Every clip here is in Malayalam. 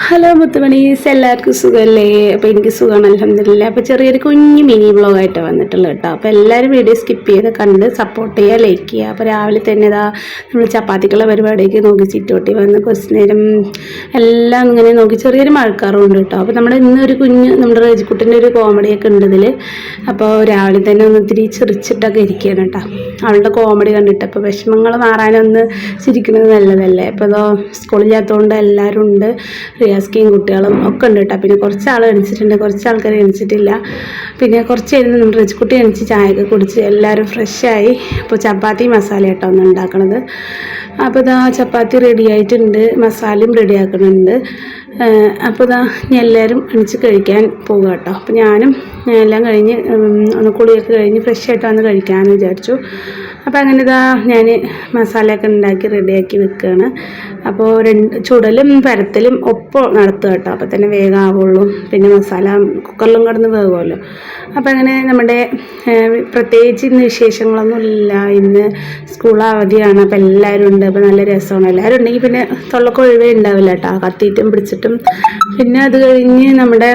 ഹലോ മുത്തുമണീസ്, എല്ലാവർക്കും സുഖമല്ലേ? അപ്പോൾ എനിക്ക് സുഖമാണ്, അൽഹംദുലില്ലാ. അപ്പോൾ ചെറിയൊരു കുഞ്ഞു മിനി വ്ളോഗായിട്ട് വന്നിട്ടുള്ളത് കേട്ടോ. അപ്പോൾ എല്ലാവരും വീഡിയോ സ്കിപ്പ് ചെയ്ത് കണ്ട് സപ്പോർട്ട് ചെയ്യുക, ലൈക്ക് ചെയ്യുക. അപ്പോൾ രാവിലെ തന്നെ ഇതാ നമ്മൾ ചപ്പാത്തിക്കുള്ള പരിപാടിക്ക് നോക്കി ചിറ്റോട്ടി വന്ന് കുറച്ച് നേരം എല്ലാം ഇങ്ങനെ നോക്കി. ചെറിയൊരു മഴക്കാറുണ്ട് കേട്ടോ. അപ്പോൾ ഇന്നൊരു നമ്മുടെ റേജിക്കുട്ടിൻ്റെ ഒരു കോമഡിയൊക്കെ ഉണ്ട് ഇതിൽ. അപ്പോൾ രാവിലെ തന്നെ ഒന്ന് ഇത്തിരി ചിരിച്ചിട്ടൊക്കെ ഇരിക്കുകയാണ് കേട്ടോ. അവളുടെ കോമഡി കണ്ടിട്ട് അപ്പോൾ വിഷമങ്ങൾ മാറാനൊന്ന് ചിരിക്കുന്നത് നല്ലതല്ലേ. അപ്പോൾ അതോ സ്കൂളില്ലാത്തതുകൊണ്ട് എല്ലാവരും ഉണ്ട്, റിയാസ്കിയും കുട്ടികളും ഒക്കെ ഉണ്ട് കേട്ടോ. പിന്നെ കുറച്ച് ആൾ എണിച്ചിട്ടുണ്ട്, കുറച്ച് ആൾക്കാർ എണിച്ചിട്ടില്ല. പിന്നെ കുറച്ച് കഴിഞ്ഞ് നമ്മുടെ റിച്ചുകുട്ടി എണിച്ച് ചായയൊക്കെ കുടിച്ച് എല്ലാവരും ഫ്രഷായി. അപ്പോൾ ചപ്പാത്തി മസാല കേട്ടോ ഒന്ന് ഉണ്ടാക്കണത്. അപ്പോൾ ഇതാ ചപ്പാത്തി റെഡി ആയിട്ടുണ്ട്, മസാലയും റെഡി ആക്കുന്നുണ്ട്. അപ്പോൾ ഇതാ എല്ലാവരും എണിച്ച് കഴിക്കാൻ പോകുക കേട്ടോ. അപ്പോൾ ഞാനും എല്ലാം കഴിഞ്ഞ് ഒന്ന് കുളിയൊക്കെ കഴിഞ്ഞ് ഫ്രഷായിട്ട് വന്ന് കഴിക്കാമെന്ന് വിചാരിച്ചു. അപ്പോൾ അങ്ങനെ ഇതാ ഞാൻ മസാലയൊക്കെ ഉണ്ടാക്കി റെഡിയാക്കി വെക്കുകയാണ്. അപ്പോൾ ചുടലും പരത്തലും ഒപ്പം നടത്തുക കേട്ടോ. അപ്പോൾ തന്നെ വേഗം ആവുള്ളൂ. പിന്നെ മസാല കുക്കറിലും കിടന്ന് വേകുമല്ലോ. അപ്പോൾ അങ്ങനെ നമ്മുടെ പ്രത്യേകിച്ച് ഇന്ന് വിശേഷങ്ങളൊന്നും ഇല്ല. ഇന്ന് സ്കൂൾ അവധിയാണ്. അപ്പോൾ എല്ലാവരും ഉണ്ട്. അപ്പോൾ നല്ല രസമാണ്. എല്ലാവരും ഉണ്ടെങ്കിൽ പിന്നെ തൊള്ളക്കൊഴിവേ ഉണ്ടാവില്ല കേട്ടോ, കത്തിയിട്ടും പിടിച്ചിട്ടും. പിന്നെ അത് കഴിഞ്ഞ് നമ്മുടെ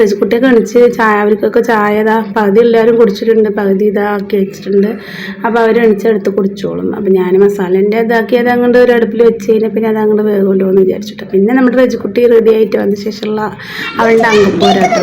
റിച്ചുകുട്ടിയൊക്കെ എണിച്ച് അവർക്കൊക്കെ ചായ ഇതാ പകുതി എല്ലാവരും കുടിച്ചിട്ടുണ്ട്, പകുതി ഇതാക്കി വെച്ചിട്ടുണ്ട്. അപ്പോൾ അവർ എണിച്ചെടുത്ത് കുടിച്ചോളും. അപ്പോൾ ഞാൻ മസാലേൻ്റെ ഇതാക്കി അത് അങ്ങോട്ട് ഒരു അടുപ്പിൽ വെച്ച് കഴിഞ്ഞാൽ പിന്നെ അത് അങ്ങോട്ട് വേകുമല്ലോ എന്ന് വിചാരിച്ചിട്ട്. പിന്നെ നമ്മുടെ റിച്ചുകുട്ടി റെഡി ആയിട്ട് വന്ന ശേഷമുള്ള അവളുടെ അങ്കപ്പോരാട്ടോ.